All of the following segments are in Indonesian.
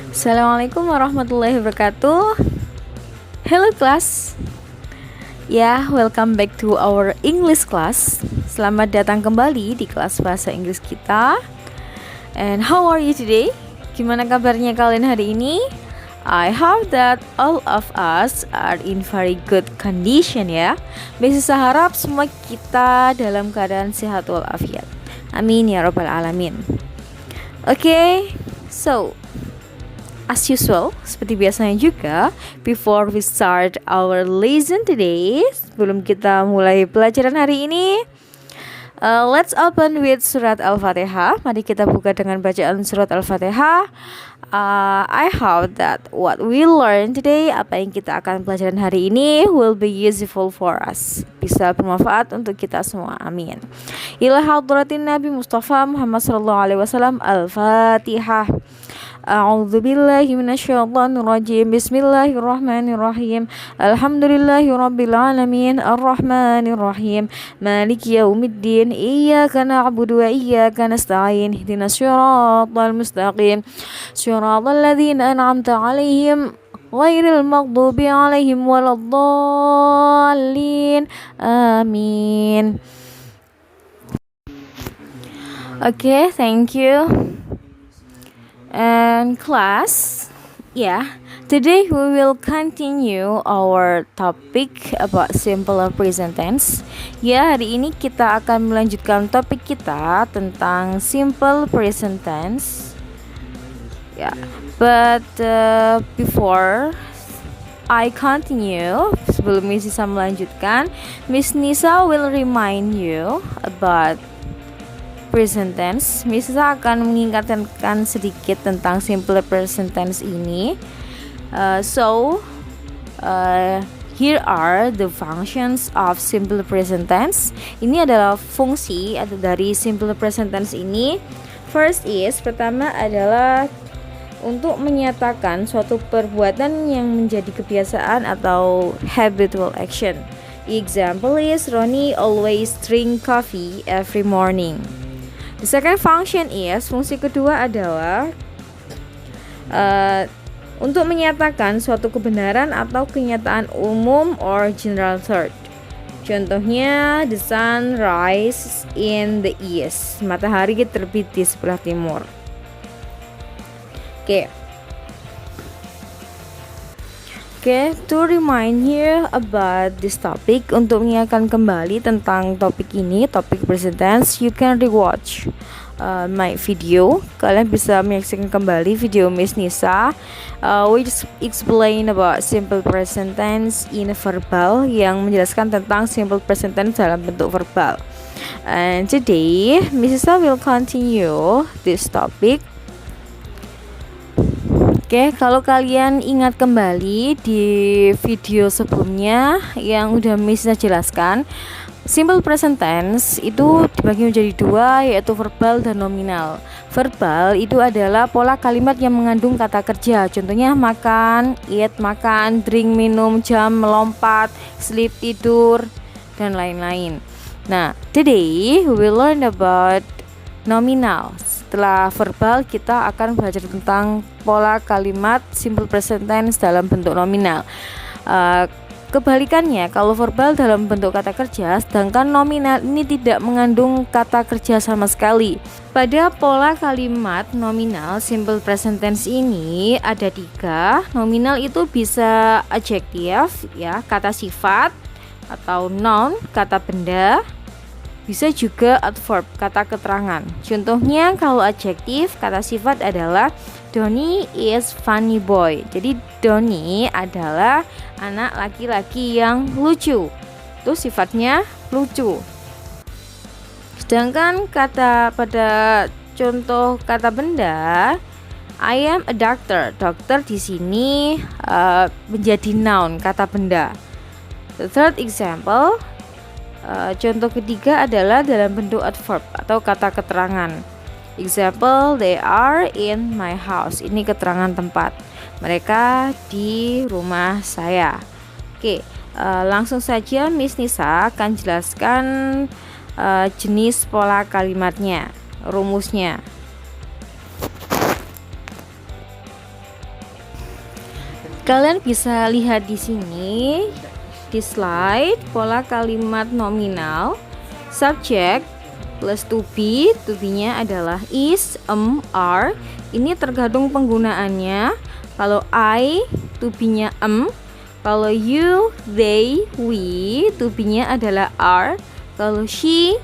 Assalamualaikum warahmatullahi wabarakatuh. Hello class. Welcome back to our English class. Selamat datang kembali di kelas bahasa Inggris kita. And how are you today? Gimana kabarnya kalian hari ini? I hope that all of us are in very good condition ya. Saya harap semua kita dalam keadaan sehat walafiat. Amin ya rabbal alamin. Okay, so as usual, seperti biasanya juga, before we start our lesson today, sebelum kita mulai pelajaran hari ini, let's open with surat Al-Fatihah. Mari kita buka dengan bacaan surat Al-Fatihah. I hope that what we learn today, apa yang kita akan pelajaran hari ini, will be useful for us. Bisa bermanfaat untuk kita semua. Amin. Ila hadratin Nabi Mustafa Muhammad sallallahu alaihi wasallam. Al-Fatihah. A'udzu billahi minasyaitonir rajim. Bismillahirrahmanirrahim. Alhamdulillahirabbil alamin. Arrahmanir rahim. Maliki yaumiddin. Iyyaka na'budu wa iyyaka nasta'in. Ihdinas siratal mustaqim. Siratal ladzina an'amta 'alaihim ghairil maghdubi 'alaihim waladdallin. Amin. Okay, thank you. And class, today we will continue our topic about simple present tense. Hari ini kita akan melanjutkan topik kita tentang simple present tense. But before I continue, sebelum Miss Nisa melanjutkan, Miss Nisa will remind you about present tense. Miss Nisa akan mengingatkan sedikit tentang simple present tense ini. Here are the functions of simple present tense. Ini adalah fungsi dari simple present tense ini. Pertama adalah untuk menyatakan suatu perbuatan yang menjadi kebiasaan atau habitual action. Example is Ronnie always drink coffee every morning. The second function is, fungsi kedua adalah untuk menyatakan suatu kebenaran atau kenyataan umum or general truth. Contohnya, the sun rises in the east. Matahari terbit di sebelah timur. To remind you about this topic, untuk mengingatkan kembali tentang topik ini, topik present tense, you can rewatch my video. Kalian bisa menyaksikan kembali video Miss Nisa which explain about simple present tense in verbal, yang menjelaskan tentang simple present tense dalam bentuk verbal. And today Miss Nisa will continue this topic. Kalau kalian ingat kembali di video sebelumnya yang udah Miss jelaskan, simple present tense itu dibagi menjadi dua, yaitu verbal dan nominal. Verbal itu adalah pola kalimat yang mengandung kata kerja. Contohnya makan, eat, makan, drink, minum, jam, melompat, sleep, tidur, dan lain-lain. Nah, today we will learn about nominal. Setelah verbal, kita akan belajar tentang pola kalimat simple present tense dalam bentuk nominal. Kebalikannya, kalau verbal dalam bentuk kata kerja, sedangkan nominal ini tidak mengandung kata kerja sama sekali. Pada pola kalimat nominal simple present tense ini ada 3. Nominal itu bisa adjektif, kata sifat, atau noun, kata benda. Bisa juga adverb, kata keterangan. Contohnya kalau adjektif, kata sifat adalah Donnie is funny boy. Jadi Donnie adalah anak laki-laki yang lucu. Itu sifatnya lucu. Sedangkan pada contoh kata benda, I am a doctor. Dokter di sini menjadi noun, kata benda. The third example, contoh ketiga adalah dalam bentuk adverb atau kata keterangan. Example, they are in my house. Ini keterangan tempat. Mereka di rumah saya. Langsung saja Miss Nisa akan jelaskan jenis pola kalimatnya, rumusnya. Kalian bisa lihat di sini di slide pola kalimat nominal subject plus to be-nya adalah is, are. Ini tergantung penggunaannya. Kalau I, to be-nya kalau you, they, we, to be-nya adalah are. Kalau she,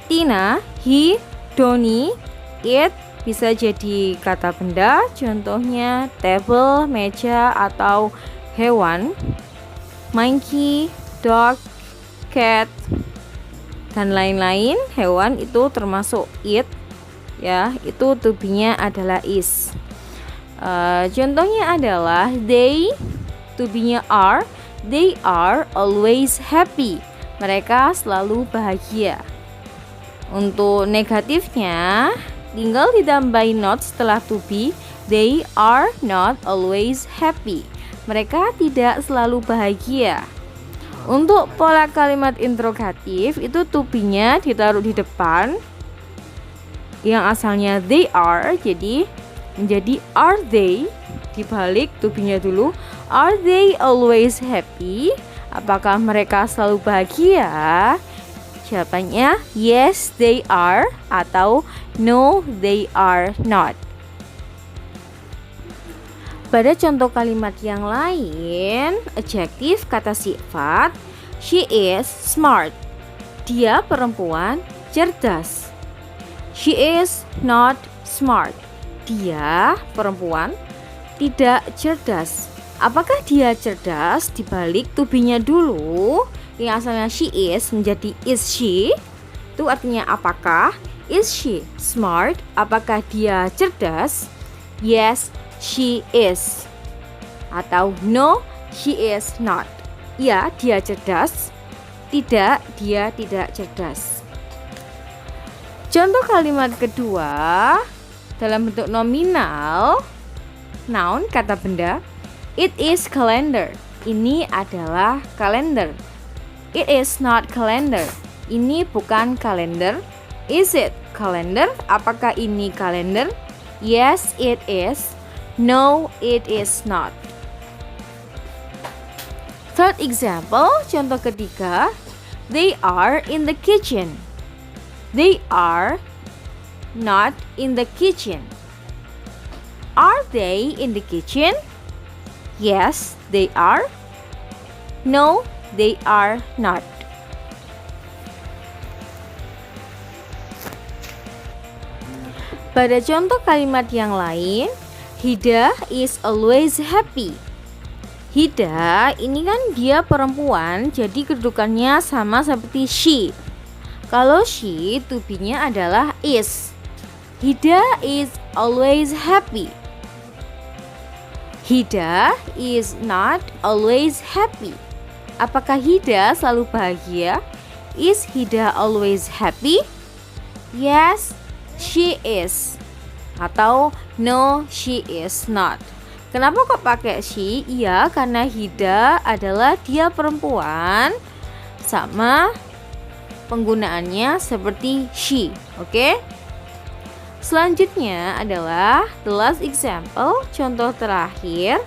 Tina, he, Doni, it bisa jadi kata benda, contohnya table, meja, atau hewan, monkey, dog, cat, dan lain-lain. Hewan itu termasuk it, ya, itu to be-nya adalah is. Contohnya adalah they, to be-nya are, they are always happy. Mereka selalu bahagia. Untuk negatifnya, tinggal ditambahin not setelah to be. They are not always happy. Mereka tidak selalu bahagia. Untuk pola kalimat interrogatif itu to be-nya ditaruh di depan, yang asalnya they are jadi menjadi are they. Dibalik to be-nya dulu. Are they always happy? Apakah mereka selalu bahagia? Jawabannya yes they are atau no they are not. Pada contoh kalimat yang lain, adjektif kata sifat, she is smart. Dia perempuan cerdas. She is not smart. Dia perempuan tidak cerdas. Apakah dia cerdas? Dibalik to be-nya dulu, yang asalnya she is menjadi is she. Itu artinya apakah? Is she smart? Apakah dia cerdas? Yes, she is. Atau no, she is not. Ya, dia cerdas. Tidak, dia tidak cerdas. Contoh kalimat kedua dalam bentuk nominal, noun kata benda. It is calendar. Ini adalah kalender. It is not calendar. Ini bukan kalender. Is it calendar? Apakah ini kalender? Yes, it is. No, it is not. Third example, contoh ketiga. They are in the kitchen. They are not in the kitchen. Are they in the kitchen? Yes, they are. No, they are not. Pada contoh kalimat yang lain, Hida is always happy. Hida ini kan dia perempuan, jadi kedudukannya sama seperti she. Kalau she, to be-nya adalah is. Hida is always happy. Hida is not always happy. Apakah Hida selalu bahagia? Is Hida always happy? Yes, she is. Atau no, she is not. Kenapa kok pakai she? Iya, karena Hida adalah dia perempuan, sama penggunaannya seperti she. Oke? Selanjutnya adalah the last example, contoh terakhir.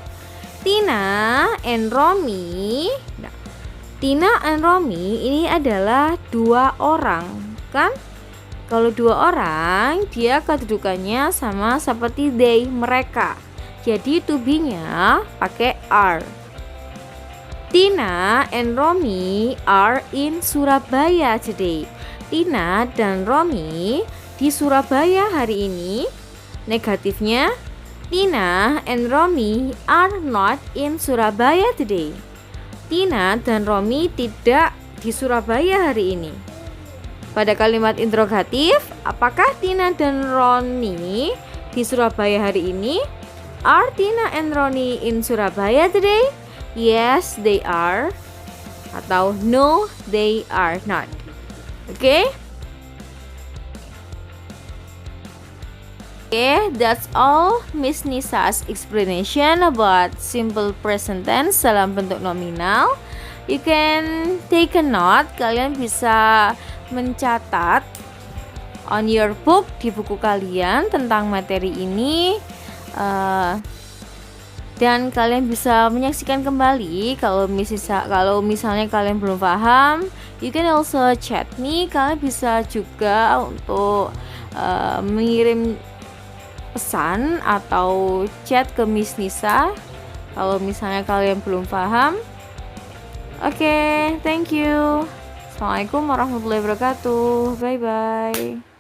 Tina and Romi. Nah, Tina and Romi ini adalah dua orang, kan? Kalau dua orang, dia kedudukannya sama seperti they, mereka. Jadi to be-nya pakai are. Tina and Romi are in Surabaya today. Tina dan Romi di Surabaya hari ini. Negatifnya, Tina and Romi are not in Surabaya today. Tina dan Romi tidak di Surabaya hari ini. Pada kalimat interrogatif, apakah Tina dan Roni di Surabaya hari ini? Are Tina and Roni in Surabaya today? Yes, they are. Atau no, they are not. Oke? Okay, that's all Miss Nisa's explanation about simple present tense dalam bentuk nominal. You can take a note, kalian bisa mencatat on your book, di buku kalian tentang materi ini. Dan kalian bisa menyaksikan kembali kalau misalnya kalian belum paham, you can also chat me. Kalian bisa juga untuk mengirim pesan atau chat ke Miss Nisa kalau misalnya kalian belum paham. Oke, thank you. Assalamualaikum warahmatullahi wabarakatuh. Bye bye.